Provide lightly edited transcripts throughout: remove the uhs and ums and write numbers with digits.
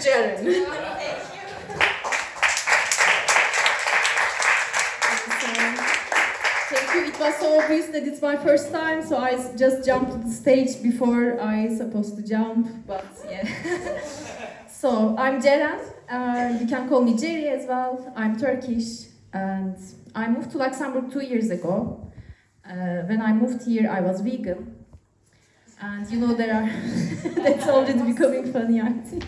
Ceren. Thank you. It was so obvious that it's my first time, so I just jumped to the stage before I supposed to jump, but yeah. So, I'm Ceren. You can call me Jerry as well. I'm Turkish, and I moved to Luxembourg 2 years ago. When I moved here, I was vegan. And you know there are... That's already becoming funny, I think.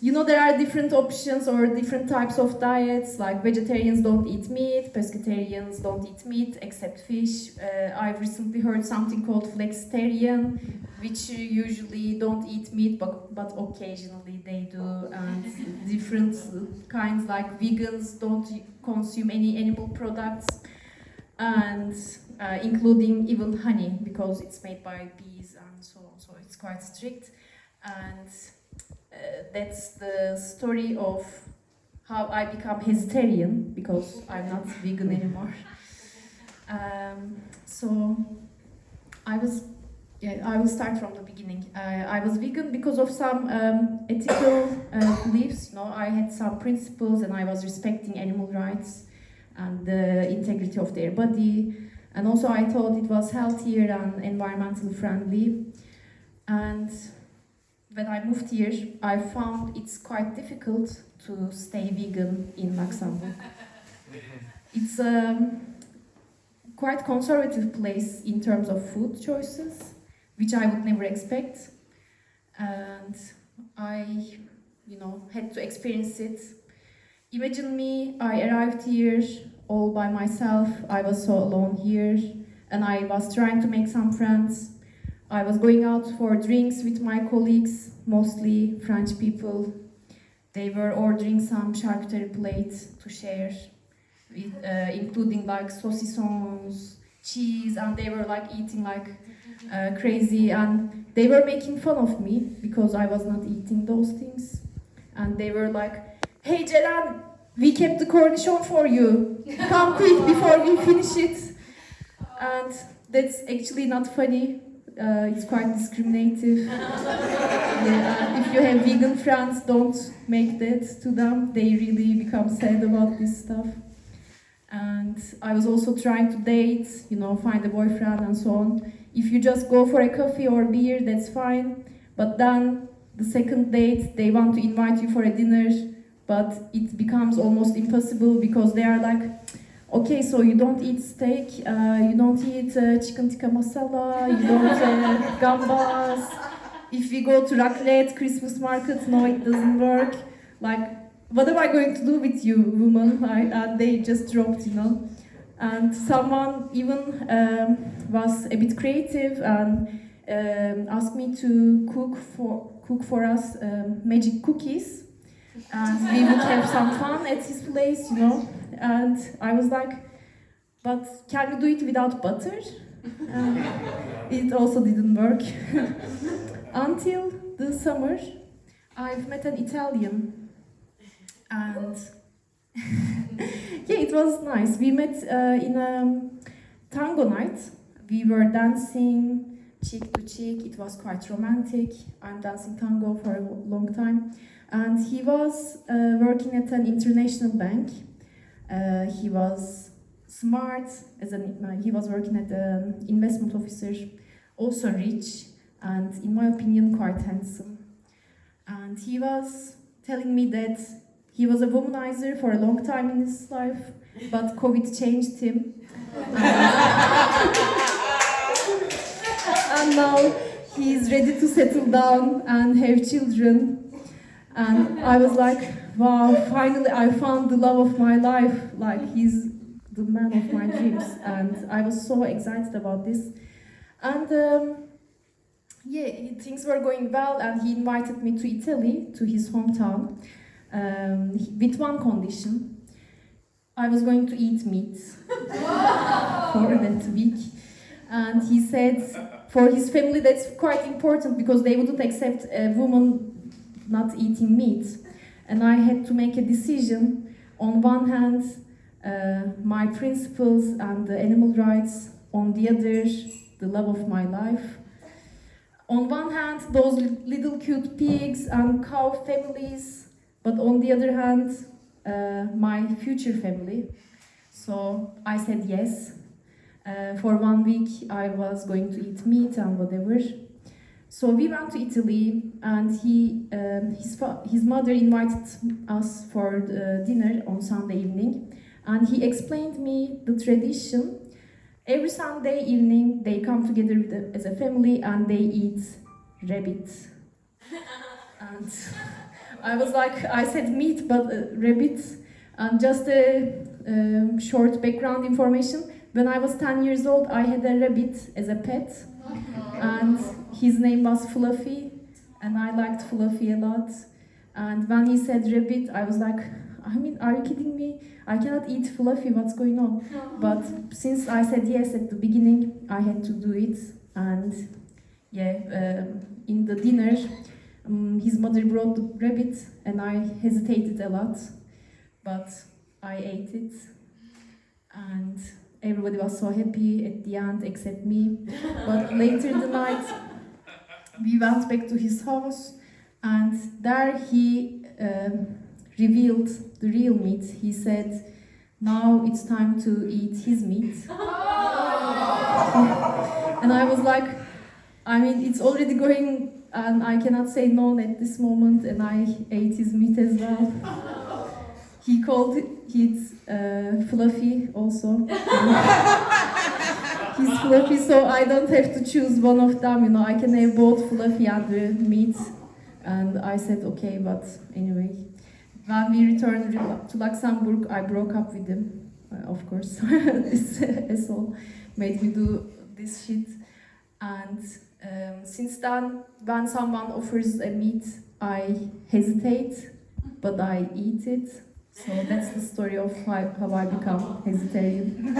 You know there are different options or different types of diets, like vegetarians don't eat meat, pescatarians don't eat meat except fish. I've recently heard something called flexitarian, which usually don't eat meat, but occasionally they do. And different kinds, like vegans don't consume any animal products, and including even honey, because it's made by bees and so on, so it's quite strict. And that's the story of how I become hesiterian, because I'm not vegan anymore. So I will start from the beginning. I was vegan because of some ethical beliefs. You know, I had some principles, and I was respecting animal rights and the integrity of their body. And also I thought it was healthier and environmentally friendly. And when I moved here, I found it's quite difficult to stay vegan in Luxembourg. It's a quite conservative place in terms of food choices, which I would never expect. And I, had to experience it. Imagine me, I arrived here all by myself. I was so alone here, and I was trying to make some friends. I was going out for drinks with my colleagues, mostly French people. They were ordering some charcuterie plates to share, with, including like saucissons, cheese, and they were like eating like crazy. And they were making fun of me because I was not eating those things. And they were like, "Hey Ceren, we kept the cornichon for you. Come quick before we finish it." And that's actually not funny. It's quite discriminative. Yeah, if you have vegan friends, don't make that to them. They really become sad about this stuff. And I was also trying to date, find a boyfriend and so on. If you just go for a coffee or beer, that's fine. But then the second date, they want to invite you for a dinner, but it becomes almost impossible because they are like, "Okay, so you don't eat steak, you don't eat chicken tikka masala, you don't gambas. If we go to raclette, Christmas market, no, it doesn't work. Like, what am I going to do with you, woman?" And they just dropped, And someone even was a bit creative and asked me to cook for us magic cookies. And we would have some fun at his place, And I was like, "But can you do it without butter?" It also didn't work. Until the summer, I've met an Italian. And yeah, it was nice. We met in a tango night. We were dancing cheek to cheek. It was quite romantic. I'm dancing tango for a long time. And he was working at an international bank. He was smart, he was working as an investment officer, also rich, and in my opinion quite handsome. And he was telling me that he was a womanizer for a long time in his life, but COVID changed him. And now he's ready to settle down and have children. And I was like, wow, finally I found the love of my life. Like, he's the man of my dreams. And I was so excited about this. And things were going well, and he invited me to Italy, to his hometown, with one condition. I was going to eat meat for that week. And he said, for his family that's quite important, because they wouldn't accept a woman not eating meat. And I had to make a decision. On one hand, my principles and the animal rights. On the other, the love of my life. On one hand, those little cute pigs and cow families, but on the other hand, my future family. So I said yes. For 1 week, I was going to eat meat and whatever. So we went to Italy, and his mother invited us for dinner on Sunday evening, and he explained me the tradition. Every Sunday evening, they come together as a family and they eat rabbit. And I said meat, but rabbit. And just a short background information. When I was 10 years old, I had a rabbit as a pet. And his name was Fluffy. And I liked Fluffy a lot. And when he said rabbit, I was like, I mean, are you kidding me? I cannot eat Fluffy, what's going on? But since I said yes at the beginning, I had to do it. And yeah, in the dinner, his mother brought the rabbit, and I hesitated a lot. But I ate it. And everybody was so happy at the end, except me. But later in the night, we went back to his house, and there he revealed the real meat. He said, now it's time to eat his meat. And I was like, I mean, it's already going, and I cannot say no at this moment, and I ate his meat as well. He called it Fluffy also. He's Fluffy, so I don't have to choose one of them, you know, I can have both Fluffy and the meat. And I said, okay, but anyway. When we returned to Luxembourg, I broke up with him, of course. This asshole made me do this shit. And since then, when someone offers a meat, I hesitate, but I eat it. So that's the story of how I become hesiterian.